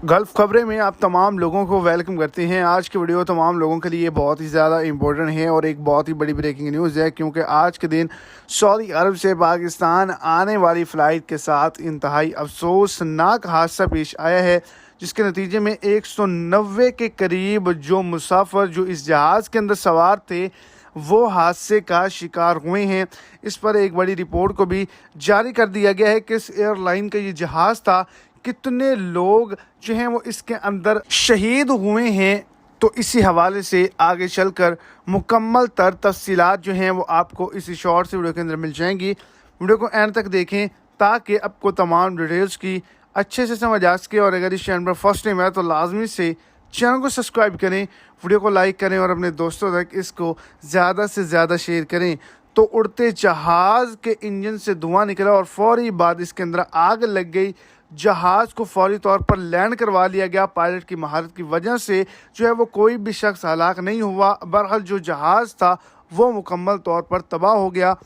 Gulf खबरें में आप तमाम लोगों को वेलकम करते हैं। आज की वीडियो तमाम लोगों के लिए बहुत ही ज़्यादा इम्पोर्टेंट है और एक बहुत ही बड़ी ब्रेकिंग न्यूज़ है, क्योंकि आज के दिन सऊदी अरब से पाकिस्तान आने वाली फ़्लाइट के साथ इंतहाई अफसोसनाक हादसा पेश आया है, जिसके नतीजे में 190 के करीब जो मुसाफिर जो इस जहाज़ के अंदर सवार थे वो हादसे का शिकार हुए हैं। इस पर एक बड़ी रिपोर्ट को भी जारी कर दिया गया है कि इस एयरलाइन का ये जहाज़ था, कितने लोग जो हैं वो इसके अंदर शहीद हुए हैं। तो इसी हवाले से आगे चलकर मुकम्मल तर तफसीलात जो हैं वो आपको इसी शॉर्ट से वीडियो के अंदर मिल जाएंगी। वीडियो को एंड तक देखें ताकि आपको तमाम डिटेल्स की अच्छे से समझ आ सके। और अगर इस चैनल पर फर्स्ट टाइम है तो लाजमी से चैनल को सब्सक्राइब करें, वीडियो को लाइक करें और अपने दोस्तों तक इसको ज़्यादा से ज़्यादा शेयर करें। तो उड़ते जहाज़ के इंजन से धुआं निकला और फौरी बाद इसके अंदर आग लग गई। जहाज़ को फौरी तौर पर लैंड करवा लिया गया। पायलट की महारत की वजह से जो है वो कोई भी शख्स हलाक नहीं हुआ। बहरहाल जो जहाज़ था वो मुकम्मल तौर पर तबाह हो गया।